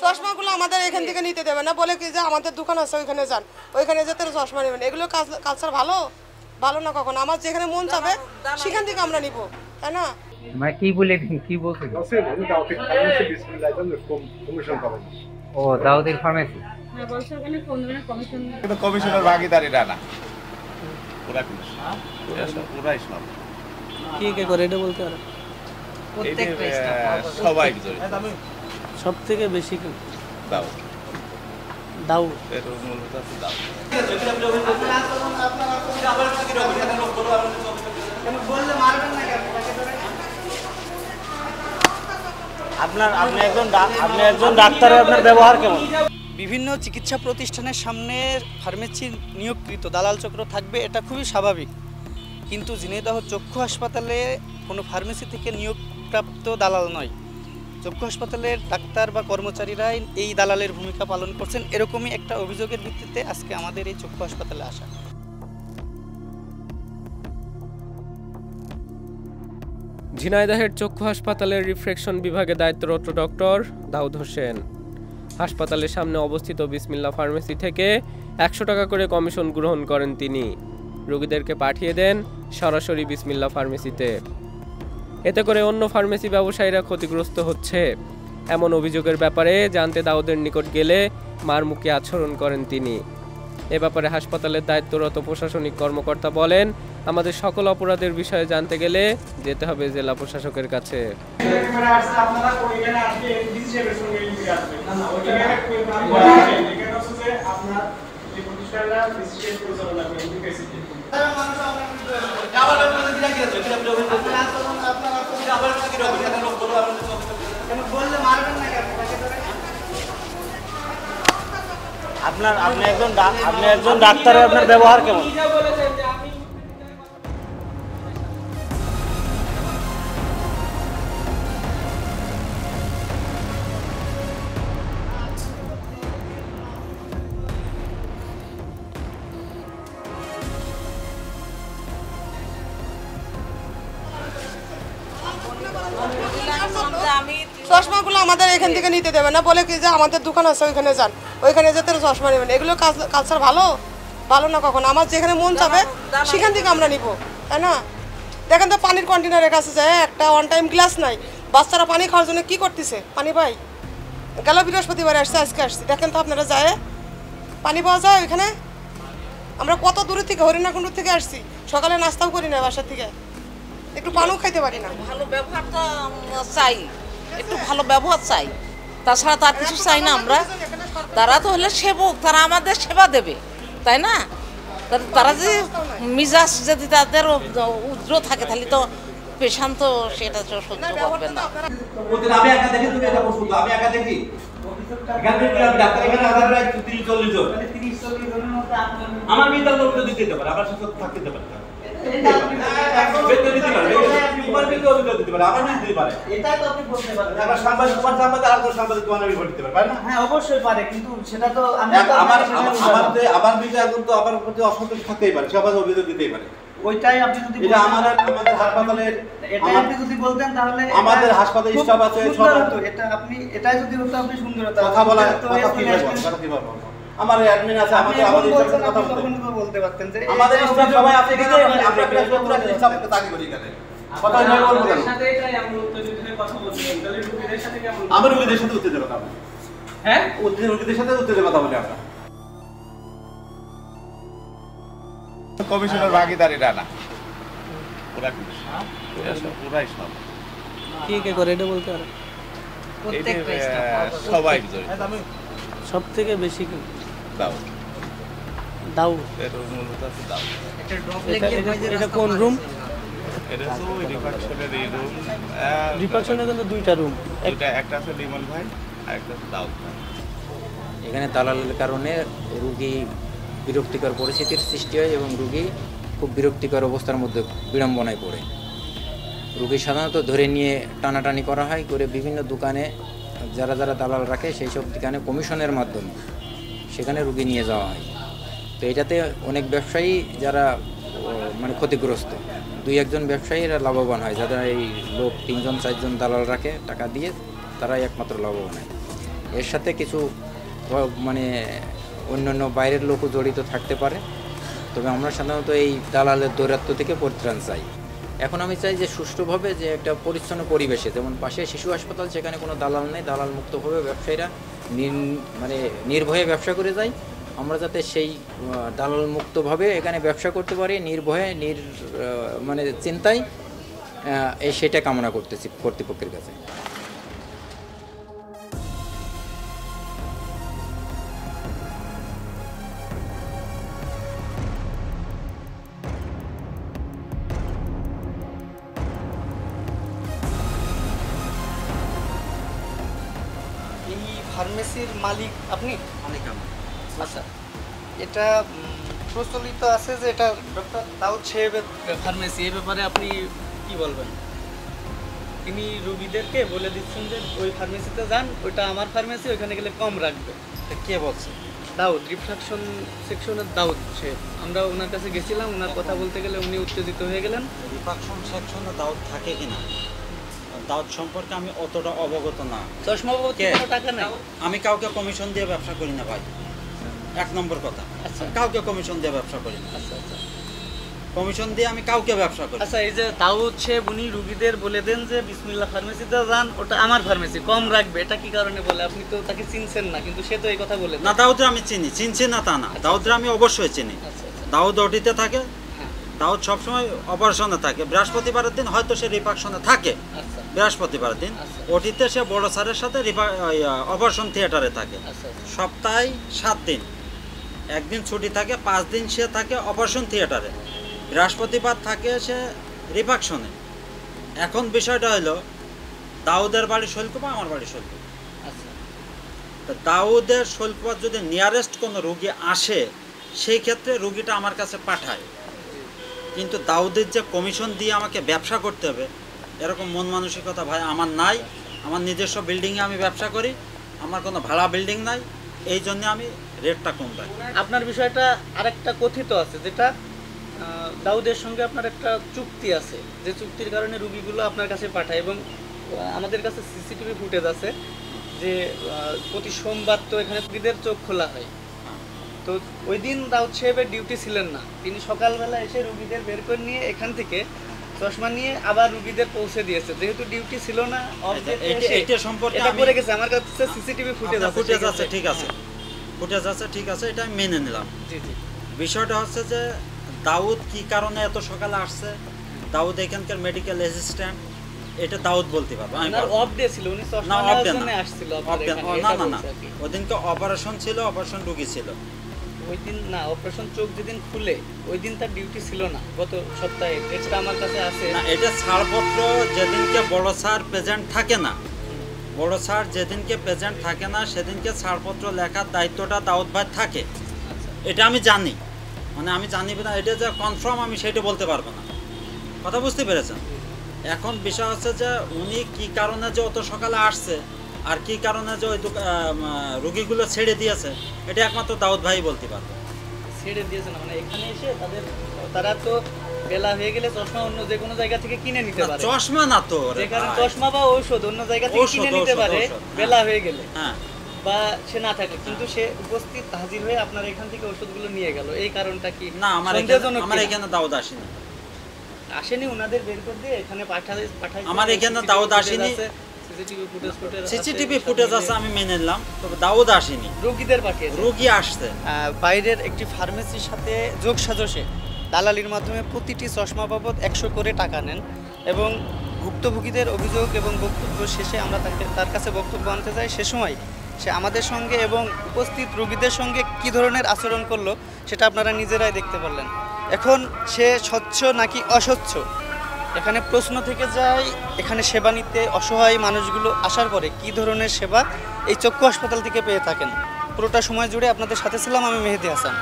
চশমাগুলো আমাদের এখান থেকে নিতে দেবে না, বলে কি যে আমাদের দোকান আছে ওইখানে যান, ওইখানে যেতে চশমা নেবেন। এগুলো কালচার ভালো ভালো না কখনো। আমার যেখানে মন চাবে সেখান থেকে আমরা নিব, তাই না? মানে কি বলে কি বলছেন? ও দাউদের ফার্মেসি কমিশনের ভাগিদারিরা না, ওরাই সব কে করে এটা বলতে পারে? সবাই সব থেকে বেশি দাও দাও আপনি একজন ডাক্তারের আপনার ব্যবহার কেমন? বিভিন্ন চিকিৎসা প্রতিষ্ঠানের সামনে ফার্মেসির নিয়োগকৃত দালাল চক্র থাকবে, এটা খুবই স্বাভাবিক। কিন্তু ঝিনাইদহ চক্ষু হাসপাতালে কোনো ফার্মেসি থেকে নিয়োগপ্রাপ্ত দালাল নয়। চক্ষু হাসপাতালের ডাক্তার বা কর্মচারীরাই এই দালালের ভূমিকা পালন করছেন, এরকমই একটা অভিযোগের ভিত্তিতে আজকে আমাদের এই চক্ষু হাসপাতালে আসা। ঝিনাইদহের চক্ষু হাসপাতালের রিফ্রেকশন বিভাগে দায়িত্বরত ডক্টর দাউদ হোসেন হাসপাতালের সামনে অবস্থিত বিসমিল্লাহ ফার্মেসি থেকে 100 টাকা করে কমিশন গ্রহণ করেন তিনি। রোগীদেরকে পাঠিয়ে দেন সরাসরি বিসমিল্লাহ ফার্মেসিতে। এতে করে অন্য ফার্মেসি ব্যবসায়ীরা ক্ষতিগ্রস্ত হচ্ছে, এমন অভিযোগের ব্যাপারে জানতে দাউদের নিকট গেলে মারমুখী আচরণ করেন তিনি। এ ব্যাপারে হাসপাতালের দায়িত্বরত প্রশাসনিক কর্মকর্তা বলেন, আমাদের সকল অপরাধের বিষয়ে জানতে গেলে যেতে হবে জেলা প্রশাসকের কাছে। আপনি একজন ডাক্তারের আপনার ব্যবহার কেমন? চশমাগুলো আমাদের এখান থেকে নিতে দেবে না, বলে কি যে আমাদের দোকান আছে ওইখানে যান, ওইখানে যেতে চশমা নেবেন। এগুলো কালচার ভালো ভালো না কখনো। আমার যেখানে মন চাবে সেখান থেকে আমরা নিব, তাই না? দেখেন তো পানির কন্টেনারের কাছে যায় একটা ওয়ান টাইম গ্লাস নাই, বাচ্চারা পানি খাওয়ার জন্য কি করতেছে? পানি পাই গেল বৃহস্পতিবার আসছে, আজকে আসছি, দেখেন তো আপনারা যায় পানি পাওয়া যায় ওইখানে? আমরা কত দূরের থেকে হরিণাকুণ্ড থেকে আসছি, সকালে নাস্তাও করি না বাসার থেকে, একটু পানিও খাইতে পারি না। ভালো ব্যবহারটা চাই, একটু ভালো ব্যবহার চাই, তাছাড়া তার কিছু চাই না আমরা। তারা তো হলে সেবক, তারা আমাদের সেবা দেবে, তাই না? তারা যে মিজাজ যদি তাদের উজ্র থাকে তাহলে তো পেশেন্ট তো সেটা সহ্য করবে না। আমি একা দেখি, তুমি এটা বলছো, আমি একা দেখি আমার বিদ্যালয় লোক যদি দিতে পারে, আমার সাথে থাকতে পারে, অবশ্যই পারে, কিন্তু সেটা তো আমার বিষয়ে এখন তো আমার প্রতি অসন্তোষ থাকতেই পারে, সবাই অভিযোগ দিতেই পারে। ওইটাই আপনি যদি আমাদের হাসপাতালের এটাই আপনি যদি বলতেন তাহলে আমাদের হাসপাতালে স্টাফ আছে, এটা আপনি এটাই যদি হতো আপনি সুন্দর হতো। কথা বলা আমার অ্যাডমিন আছে, আমাদের কথা বলতে পারতেন যে আমাদের স্টাফ সবাই আছে, কিন্তু আমরা পুরো স্টাফকে তাগি করি এখানে কথা নয় বলবো কেন? সাথে এটাই আমরা উত্তেজিত কথা বলছিলাম, তাহলে রোগীদের সাথে কেমন? আমরা রোগীদের সাথে উত্তেজিত কথা বলি। হ্যাঁ, রোগীদের সাথে উত্তেজিত কথা বলি আমরা। কমিশনের ভাগিদারিরা না, ওরাই সব কে করে এটা বলতে পারে? সবাই সব থেকে বেশি দাও দাও দাও। এটা কোন রুম? এটা তো রিফ্রাকশনের এই রুম, রিফ্রাকশনের কিন্তু দুইটা রুম, একটা আছে লিমন ভাই আর একটা আছে দাউদ ভাই। এখানে দালালের কারণে রোগী বিরক্তিকর পরিস্থিতির সৃষ্টি হয় এবং রোগী খুব বিরক্তিকর অবস্থার মধ্যে বিড়ম্বনায় পড়ে। রোগী সাধারণত ধরে নিয়ে টানাটানি করা হয়, করে বিভিন্ন দোকানে যারা যারা দালাল রাখে সেই সব দোকানে কমিশনের মাধ্যমে সেখানে রোগী নিয়ে যাওয়া হয়। তো এটাতে অনেক ব্যবসায়ী যারা মানে ক্ষতিগ্রস্ত, 2-1 ব্যবসায়ীরা লাভবান হয়, যারা এই লোক 3-4 জন দালাল রাখে টাকা দিয়ে, তারাই একমাত্র লাভবান হয়। এর সাথে কিছু মানে অন্যান্য বাইরের লোকও জড়িত থাকতে পারে। তবে আমরা সাধারণত এই দালালের দৌরাত্ম্য থেকে পরিত্রাণ চাই। এখন আমি চাই যে সুষ্ঠুভাবে যে একটা পরিচ্ছন্ন পরিবেশে, যেমন পাশে শিশু হাসপাতাল, সেখানে কোনো দালাল নেই, দালাল মুক্তভাবে ব্যবসায়ীরা মানে নির্ভয়ে ব্যবসা করে যায়। আমরা যাতে সেই দালাল মুক্তভাবে এখানে ব্যবসা করতে পারি, নির্ভয়ে মানে চিন্তায়, সেটা কামনা করতেছি কর্তৃপক্ষের কাছে। এই ফার্মেসির মালিক আপনি? আচ্ছা, এটা প্রচলিত আছে যে এটা ডক্টর দাউদ সাহেবের ফার্মেসি, এই ব্যাপারে আপনি কি বলবেন? তিনি রোগীদেরকে বলে দিচ্ছেন যে ওই ফার্মেসিতে যান, ওইটা আমার ফার্মেসি, ওইখানে গেলে কম রাখবে। কে বলছে? দাউদ, রিফ্রাকশন সেকশনের দাউদ সাহেব। আমরা ওনার কাছে গেছিলাম, ওনার কথা বলতে গেলে উনি উত্তেজিত হয়ে গেলেন। রিফ্রাকশন সেকশনে দাউদ থাকে কিনা, দাউদ সম্পর্কে আমি অতটা অবগত না। চশমা বাবদ কোনো টাকা নাই? আমি কাউকে কমিশন দিয়ে ব্যবসা করি না ভাই, 1 নম্বর কথা। আচ্ছা, কাউকে কমিশন দিয়ে ব্যবসা করি না। আচ্ছা আচ্ছা, কমিশন দিয়ে আমি কাউকে ব্যবসা করি। আচ্ছা, এই যে দাউদ সাহেব উনি রুগীদের বলে দেন যে বিসমিল্লাহ ফার্মেসিতে যান, ওটা আমার ফার্মেসি, কম রাখবে, এটা কি কারণে বলে? আপনি তো তাকে চিনছেন না, কিন্তু সে তো এই কথা বলে না, দাউদরা আমি চিনছি না তা না, দাউদরা আমি অবশ্যই চিনি। আচ্ছা আচ্ছা, দাউদ ওটিতে থাকে, হ্যাঁ, দাউদ সবসময় অপারেশনে থাকে। বৃহস্পতিবারের দিন হয়তো সে রিফ্রাকশনে থাকে, আচ্ছা বৃহস্পতিবারের দিন আচ্ছা। ওটিতে সে বড় স্যারের সাথে অপারেশন থিয়েটারে থাকে। আচ্ছা আচ্ছা, সপ্তাহে 7 দিন, একদিন ছুটি থাকে, 5 দিন সে থাকে অপারেশন থিয়েটারে, বৃহস্পতিবার থাকে সে রিফ্রাকশনে। এখন বিষয়টা হলো দাউদের বাড়ি শৈলকুপা, আমার বাড়ি শৈলকুপা। আচ্ছা, তা দাউদের শৈলকুপার যদি নিয়ারেস্ট কোনো রুগী আসে, সেই ক্ষেত্রে রুগীটা আমার কাছে পাঠায়। কিন্তু দাউদের যে কমিশন দিয়ে আমাকে ব্যবসা করতে হবে, এরকম মন মানসিকতা ভাই আমার নাই। আমার নিজস্ব বিল্ডিংয়ে আমি ব্যবসা করি, আমার কোনো ভাড়া বিল্ডিং নাই, এই জন্য আমি রেটটা কম রাখি। আপনার বিষয়টা আরেকটা কথিত আছে, যেটা দাউদের সঙ্গে আপনার একটা চুক্তি আছে, যে চুক্তির কারণে রুগীগুলো আপনার কাছে পাঠায়। এবং আমাদের কাছে সিসিটিভি ফুটেজ আছে যে প্রতি সোমবার তো এখানে রুগীদের চোখ খোলা হয়। তো ওই দিন দাউদ সাহেবের ডিউটি ছিলেন না, তিনি সকালবেলা এসে রুগীদের বের করে নিয়ে এখান থেকে চশমা নিয়ে আবার রুগীদের পৌঁছে দিয়েছে, যেহেতু ডিউটি ছিল না। এইটা সম্পর্কে এটা আমি করে গেছে, আমার কাছে সিসিটিভি ফুটেজ আছে। ফুটেজ আছে, ঠিক আছে, ফুটেজ আছে, ঠিক আছে, এটা আমি মেনে নিলাম। জি জি, বিষয়টা হচ্ছে যে দাউদ কি কারণে এত সকালে আসছে, দাউদ এখানকার মেডিকেল অ্যাসিস্ট্যান্ট, এটা দাউদ বলতে পারবো। আমি ওনার অফ ডে ছিল, উনি না, চশমা অফ নেওয়ার ডে জন্য না, আসছিল অফ আপনার ডে এখানে, না, এটা না না, বলছে আর কি। ওদিনকে অপারেশন ছিল, অপারেশন রুগী ছিল। ওই দিন না, অপারেশন চোখ যেদিন খুলে ওই দিন তার ডিউটি ছিল না, গত সপ্তাহে। এটা আমার কাছে আছে না, এটা ছাড়পত্র যেদিনকে বড় স্যার প্রেজেন্ট থাকে না, বড় স্যার যেদিনকে প্রেজেন্ট থাকে না, সেদিনকে ছাড়পত্র লেখার দায়িত্বটা দাউদ ভাই থাকে। আচ্ছা, এটা আমি জানি, মানে আমি জানি না, এটা যে কনফার্ম আমি সেটা বলতে পারবো না। কথা বুঝতে পেরেছেন? এখন বিষয় হচ্ছে যে উনি কি কারণে যে অত সকালে আসছে, আর কি কারণে যে ওই রুগীগুলো ছেড়ে দিয়েছে, এটা একমাত্র দাউদ ভাই বলতে পারবে। ছেড়ে দিয়েছে না মানে এখানে এসে তারা তো বেলা হয়ে গেলে চশমা অন্য যে কোনো জায়গা থেকে কিনে নিতে না, পারে। চশমা না তো রে যেখানে ভাই। চশমা বা ঔষধ অন্য জায়গা থেকে ঔষধ, কিনে নিতে ঔষধ, পারে ঔষধ, হ্যাঁ। বেলা হয়ে গেলে, হ্যাঁ, বা সে না থাকে, কিন্তু সে উপস্থিত হাজির হয়ে আপনার এখান থেকে ওষুধগুলো নিয়ে গেল, এই কারণটা কি না, আমার সন্দেহজনক আমার কিনা? এখানে দাউদ আসেনি। আসেনি, ওনাদের বের করে দিয়ে এখানে পাঠাই। আমার এখানে দাউদ আসেনি। সিসিটিভি ফুটেজ আছে, আমি মেনে নিলাম, তবে দাউদ আসেনি, রোগীদের পাঠিয়েছে, রুগী আসছে। বাইরের একটি ফার্মেসির সাথে যোগ সাজসে দালালির মাধ্যমে প্রতিটি চশমা বাবদ 100 করে টাকা নেন। এবং ভুক্তভোগীদের অভিযোগ এবং বক্তব্য শেষে আমরা তার কাছে বক্তব্য আনতে যাই। সে সময় সে আমাদের সঙ্গে এবং উপস্থিত রোগীদের সঙ্গে কী ধরনের আচরণ করলো সেটা আপনারা নিজেরাই দেখতে পারলেন। এখন সে স্বচ্ছ নাকি অস্বচ্ছ, এখানে প্রশ্ন থেকে যায়। এখানে সেবা নিতে অসহায় মানুষগুলো আসার পরে কী ধরনের সেবা এই চক্ষু হাসপাতাল থেকে পেয়ে থাকেন। পুরোটা সময় জুড়ে আপনাদের সাথে ছিলাম আমি মেহেদি হাসান।